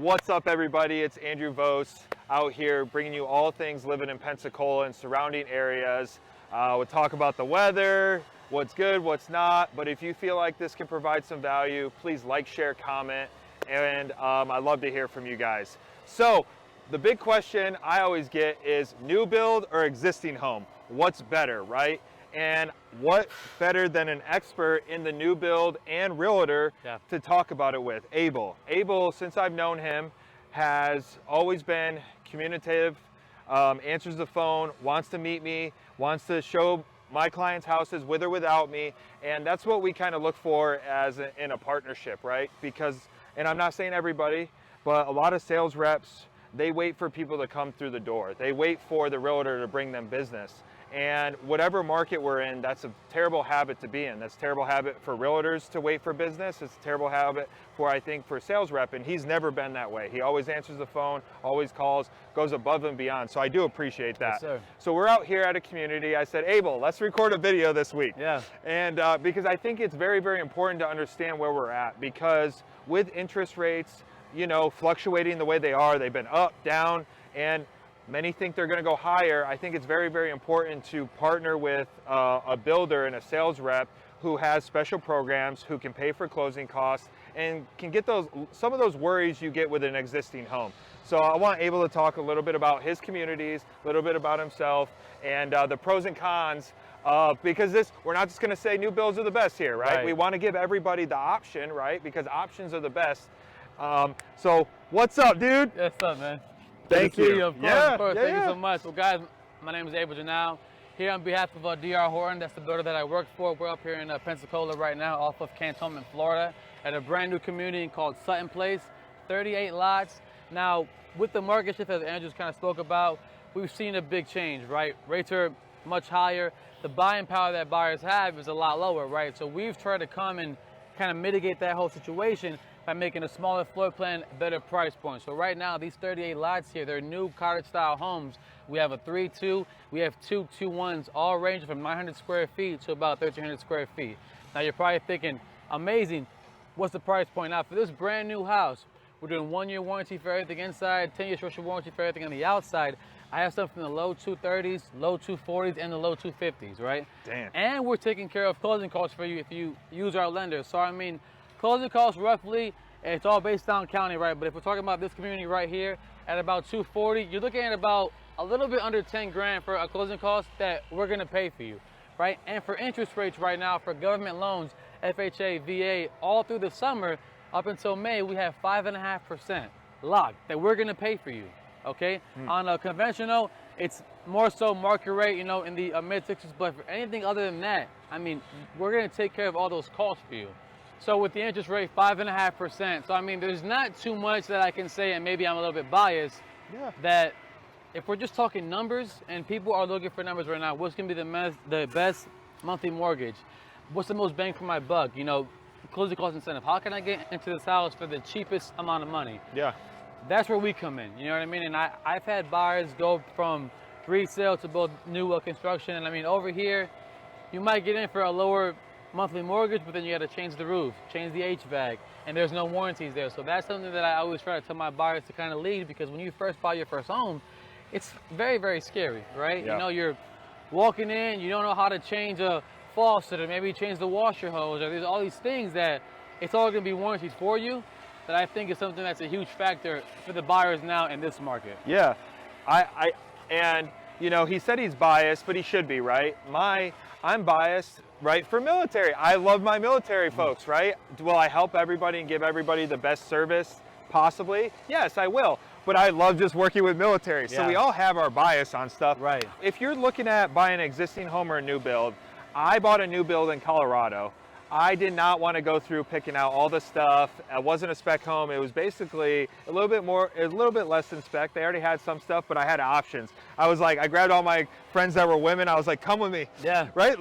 What's up, everybody? It's Andrew Vose out here bringing you all things living in Pensacola and surrounding areas. We'll talk about the weather, what's good, what's not, but if you feel like this can provide some value, please like, share, comment, and I'd love to hear from you guys. So the big question I always get is new build or existing home? What's better, right? And what better than an expert in the new build and realtor to talk about it with? Abel. Abel, since I've known him, has always been communicative, answers the phone, wants to meet me, wants to show my clients' houses with or without me, and that's what we kind of look for as in a partnership, right? Because, and I'm not saying everybody, but a lot of sales reps, they wait for people to come through the door. They wait for the realtor to bring them business. And whatever market we're in, that's a terrible habit to be in. That's a terrible habit for realtors to wait for business. It's a terrible habit for, I think, for sales rep, and he's never been that way. He always answers the phone, always calls, goes above and beyond. So I do appreciate that. Yes, sir. So we're out here at a community. I said, Abel, let's record a video this week. Yeah. And because I think it's very, very important to understand where we're at, because with interest rates, you know, fluctuating the way they are, they've been up, down, and many think they're going to go higher. I think it's very, very important to partner with a builder and a sales rep who has special programs, who can pay for closing costs, and can get some of those worries you get with an existing home. So I want Abel to talk a little bit about his communities, a little bit about himself, and the pros and cons. Because we're not just going to say new builds are the best here, right? We want to give everybody the option, right? Because options are the best. So what's up, dude? What's up, man? Thank you. Of course. Thank you so much. Well, guys, my name is Abel Genao. Here on behalf of DR Horton, that's the builder that I work for. We're up here in Pensacola right now, off of Cantonment, Florida, at a brand new community called Sutton Place, 38 lots. Now, with the market shift, as Andrew's kind of spoke about, we've seen a big change, right? Rates are much higher. The buying power that buyers have is a lot lower, right? So we've tried to come and kind of mitigate that whole situation by making a smaller floor plan, better price point. So right now, these 38 lots here, they're new cottage style homes. We have a 3-2, we have 2 2-1s, all ranging from 900 square feet to about 1,300 square feet. Now you're probably thinking, amazing, what's the price point? Now for this brand new house, we're doing 1-year warranty for everything inside, 10-year structural warranty for everything on the outside. I have stuff in the low 230s, low 240s, and the low 250s, right? Damn. And we're taking care of closing costs for you if you use our lender. So I mean, closing costs roughly, it's all based down county, right? But if we're talking about this community right here at about 240, you're looking at about a little bit under 10 grand for a closing cost that we're gonna pay for you, right? And for interest rates right now, for government loans, FHA, VA, all through the summer, up until May, we have 5.5% locked that we're gonna pay for you, okay? On a conventional, it's more so market rate, you know, in the mid-60s, but for anything other than that, I mean, we're gonna take care of all those costs for you. So with the interest rate, 5.5%. So I mean, there's not too much that I can say, and maybe I'm a little bit biased, that if we're just talking numbers and people are looking for numbers right now, what's gonna be the best monthly mortgage? What's the most bang for my buck? You know, closing cost incentive. How can I get into this house for the cheapest amount of money? Yeah. That's where we come in, you know what I mean? And I've had buyers go from resale to both new construction. And I mean, over here, you might get in for a lower monthly mortgage, but then you got to change the roof, change the HVAC, and there's no warranties there. So that's something that I always try to tell my buyers to kind of lead, because when you first buy your first home, it's very, very scary, right? Yeah. You know, you're walking in, you don't know how to change a faucet or maybe change the washer hose, or there's all these things that it's all going to be warranties for you, that I think is something that's a huge factor for the buyers now in this market. Yeah, and you know, he said he's biased, but he should be, right? I'm biased, right, for military. I love my military folks, right? Will I help everybody and give everybody the best service possibly? Yes, I will. But I love just working with military. So we all have our bias on stuff. Right. If you're looking at buying an existing home or a new build, I bought a new build in Colorado. I did not want to go through picking out all the stuff. It wasn't a spec home. It was basically a little bit less than spec. They already had some stuff, but I had options. I was like, I grabbed all my friends that were women. I was like, come with me. Yeah. Right?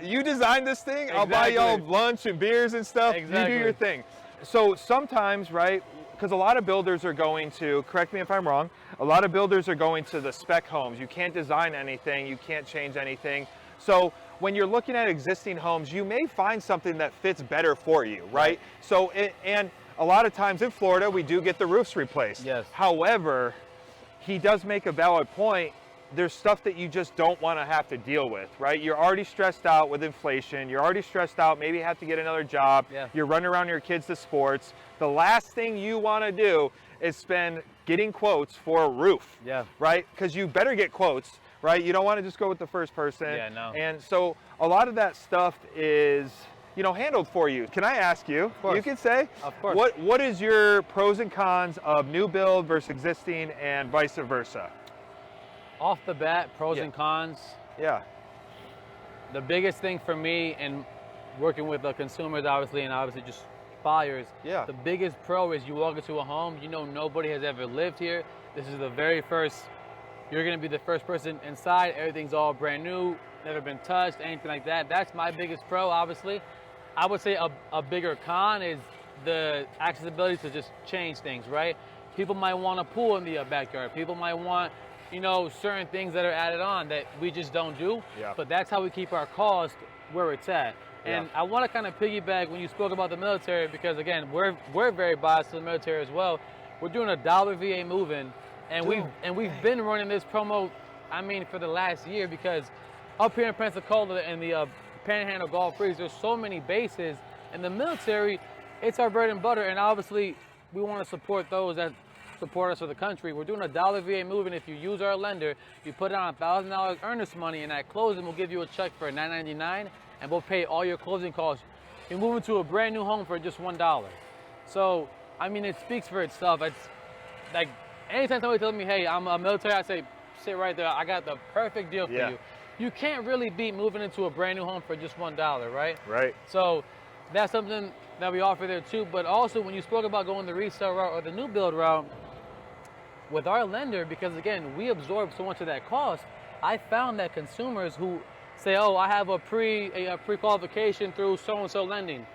You design this thing. I'll buy y'all lunch and beers and stuff. Exactly. You do your thing. So sometimes, right, because a lot of builders are going to, correct me if I'm wrong, a lot of builders are going to the spec homes. You can't design anything. You can't change anything. So when you're looking at existing homes, you may find something that fits better for you, right? So, and a lot of times in Florida, we do get the roofs replaced. Yes. However, he does make a valid point. There's stuff that you just don't want to have to deal with, right? You're already stressed out with inflation. You're already stressed out, maybe have to get another job. Yeah. You're running around your kids to sports. The last thing you want to do is spend getting quotes for a roof, Yeah. right? Because you better get quotes, right? You don't want to just go with the first person. Yeah, no. And so a lot of that stuff is, you know, handled for you. Can I ask you? Of course. You can say. Of course. What is your pros and cons of new build versus existing and vice versa? Off the bat, pros Yeah. and cons. Yeah. The biggest thing for me in working with the consumers, obviously, and obviously just buyers, Yeah. the biggest pro is you walk into a home, you know nobody has ever lived here. This is the very first, you're gonna be the first person inside. Everything's all brand new, never been touched, anything like that. That's my biggest pro, obviously. I would say a bigger con is the accessibility to just change things, right? People might want a pool in the backyard. People might want, you know, certain things that are added on that we just don't do. Yeah. But that's how we keep our cost where it's at. And Yeah. I want to kind of piggyback when you spoke about the military, because again, we're very biased to the military as well. We're doing a $1 VA move-in, and we've been running this promo, I mean, for the last year, because up here in Pensacola and the Panhandle Gulf Breeze, there's so many bases, and the military, it's our bread and butter, and obviously we want to support those that support us for the country. We're doing a $1 VA move, and if you use our lender, you put down $1,000 earnest money, and at closing we'll give you a check for $9.99, and we'll pay all your closing costs. You're moving to a brand new home for just $1. So, I mean, it speaks for itself. It's like, anytime somebody tells me, hey, I'm a military, I say, sit right there, I got the perfect deal for Yeah. you. You can't really beat moving into a brand new home for just $1, right? Right. So that's something that we offer there too. But also, when you spoke about going the resale route or the new build route, with our lender, because again, we absorb so much of that cost, I found that consumers who say, oh, I have a pre-qualification through so-and-so lending,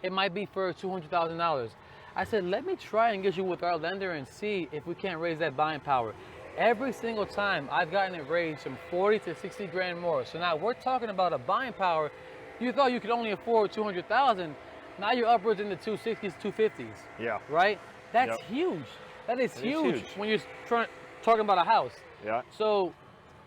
it might be for $200,000. I said, let me try and get you with our lender and see if we can't raise that buying power. Every single time I've gotten it raised from 40 to 60 grand more. So now we're talking about a buying power. You thought you could only afford 200,000. Now you're upwards in the 260s, 250s. Yeah. Right? That's Yep. huge. That is It is huge huge. when you're talking about a house. Yeah. So,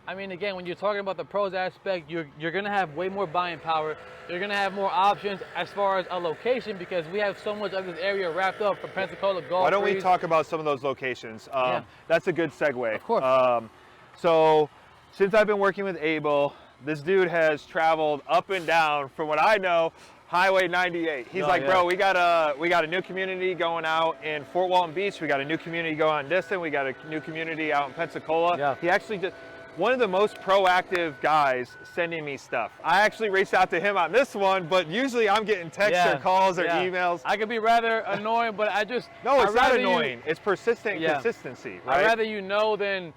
I mean, again, when you're talking about the pros aspect, you're gonna have way more buying power. You're gonna have more options as far as a location, because we have so much of this area wrapped up from Pensacola Gulf. Why don't we Breeze. talk about some of those locations? Yeah. That's a good segue. Of course. So since I've been working with Abel, this dude has traveled up and down, from what I know, Highway 98. He's Oh, like, yeah. bro, we got a new community going out in Fort Walton Beach. We got a new community going out in Diston. We got a new community out in Pensacola. Yeah. He actually just, one of the most proactive guys sending me stuff. I actually reached out to him on this one, but usually I'm getting texts or calls or emails. I could be rather annoying, but I just No, it's I'd not rather annoying. It's persistent Yeah. consistency, right? I'd rather you know than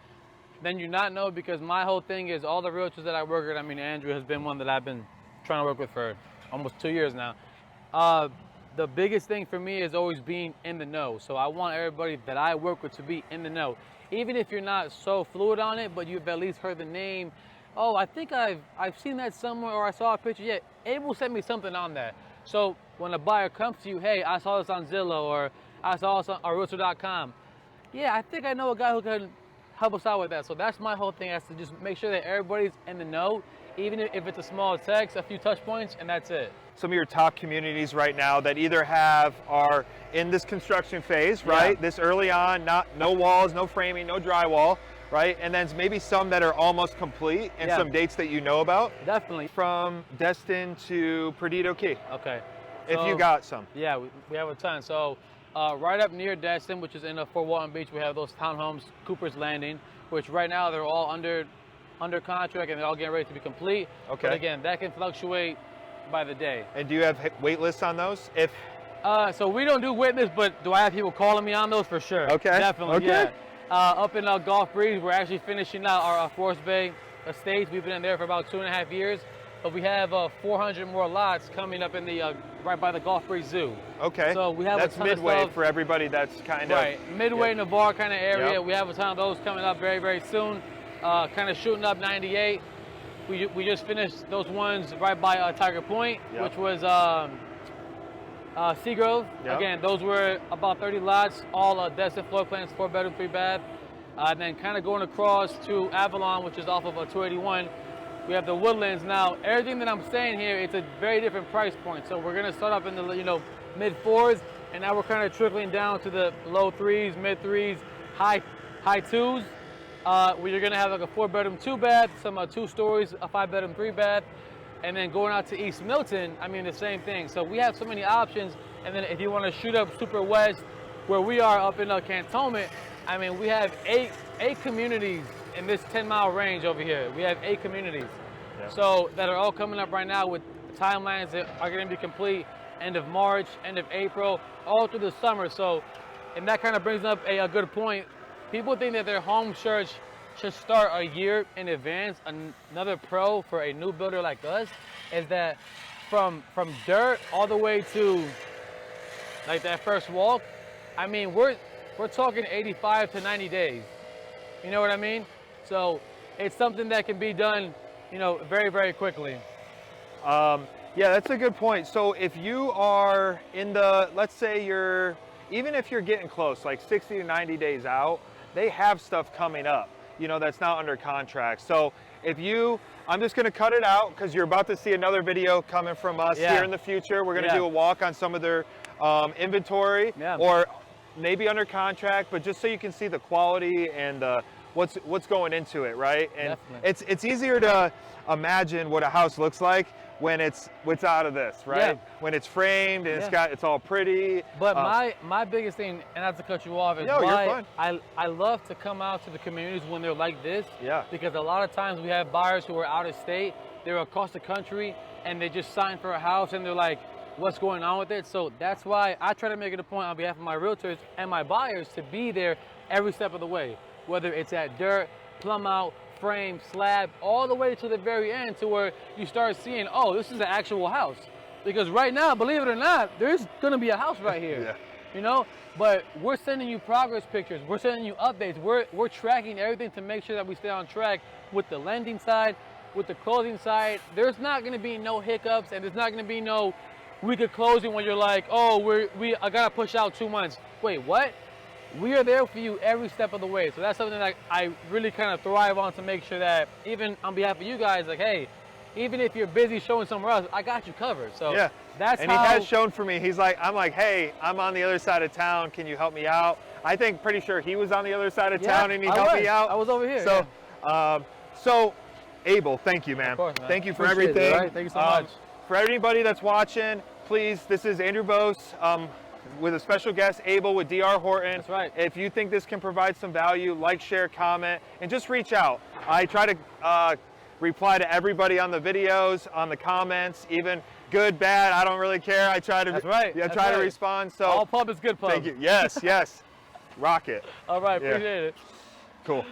you not know, because my whole thing is all the realtors that I work with. I mean, Andrew has been one that I've been trying to work with for almost 2 years now. The biggest thing for me is always being in the know. So I want everybody that I work with to be in the know. Even if you're not so fluid on it, but you've at least heard the name. Oh, I think I've seen that somewhere, or I saw a picture. Yeah, Abel sent me something on that. So when a buyer comes to you, hey, I saw this on Zillow, or I saw this on realtor.com. Yeah, I think I know a guy who can help us out with that. So that's my whole thing, is to just make sure that everybody's in the know, even if it's a small text, a few touch points, and that's it. Some of your top communities right now that either are in this construction phase, right? This early on, no walls, no framing, no drywall, right? And then maybe some that are almost complete, and some dates that you know about. Definitely. From Destin to Perdido Key, Okay. if So, you got some. Yeah, we have a ton. So right up near Destin, which is in Fort Walton Beach, we have those townhomes, Cooper's Landing, which right now they're all under contract, and they're all getting ready to be complete. Okay. But again, that can fluctuate by the day. And do you have wait lists on those? If So we don't do witness, but do I have people calling me on those? For sure. Okay. Definitely. Okay. Yeah. Up in Gulf Breeze, we're actually finishing out our Forest Bay estates. We've been in there for about 2.5 years, but we have 400 more lots coming up in the right by the Gulf Breeze Zoo. Okay. So we have that's a ton of midway stuff. For everybody that's kind of Right, midway Navarre kind of area. Yep. We have a ton of those coming up very, very soon. Kind of shooting up 98. We just finished those ones right by Tiger Point, Yep. which was Seagrove. Yep. Again, those were about 30 lots, all destined floor plans, 4-bedroom, 3-bath. And then kind of going across to Avalon, which is off of a 281. We have the Woodlands. Now, everything that I'm saying here, it's a very different price point. So we're gonna start up in the mid 4s, and now we're kind of trickling down to the low 3s, mid 3s, high 2s. Where you're gonna have like a 4-bedroom, 2-bath, some 2 stories, a 5-bedroom, 3-bath, and then going out to East Milton, I mean the same thing. So we have so many options. And then if you want to shoot up super west, where we are up in Cantonment, I mean we have eight communities in this 10-mile range over here. We have 8 communities, so that are all coming up right now with timelines that are going to be complete end of March, end of April, all through the summer. So, and that kind of brings up a good point. People think that their home search should start a year in advance. Another pro for a new builder like us is that from dirt all the way to like that first walk, I mean we're talking 85 to 90 days. You know what I mean? So it's something that can be done, very, very quickly. Yeah, that's a good point. So if you are in the, let's say even if you're getting close, like 60 to 90 days out, they have stuff coming up, that's not under contract. So I'm just gonna cut it out because you're about to see another video coming from us here in the future. We're gonna do a walk on some of their inventory or maybe under contract, but just so you can see the quality and what's going into it, right? And it's easier to imagine what a house looks like when it's out of this, right? When it's framed and it's all pretty. But my biggest thing, and not to cut you off, is why I love to come out to the communities when they're like this. Yeah. Because a lot of times we have buyers who are out of state, they're across the country, and they just signed for a house and they're like, what's going on with it? So that's why I try to make it a point on behalf of my realtors and my buyers to be there every step of the way, whether it's at dirt, plumb out, frame, slab, all the way to the very end, to where you start seeing, oh, this is an actual house. Because right now, believe it or not, there's gonna be a house right here. But we're sending you progress pictures, we're sending you updates, we're tracking everything to make sure that we stay on track with the lending side, with the closing side. There's not gonna be no hiccups, and there's not gonna be no week of closing when you're like, oh, I gotta push out 2 months. Wait, what? We are there for you every step of the way. So that's something that I really kind of thrive on, to make sure that even on behalf of you guys, like, hey, even if you're busy showing somewhere else, I got you covered. So that's and he has shown for me. I'm like, hey, I'm on the other side of town. Can you help me out? I think pretty sure he was on the other side of town and he helped me out. I was over here. So, so Abel, thank you, man. Of course, man. Thank you for Appreciate everything. It, right? Thank you so much. For anybody that's watching, please, this is Andrew Vose with a special guest, Abel with DR Horton. That's right. If you think this can provide some value, like, share, comment, and just reach out. I try to reply to everybody on the videos, on the comments, even good, bad, I don't really care. I try to, try to respond. So all pub is good pub. Thank you. Yes, yes. Rock it. All right, appreciate it. Cool.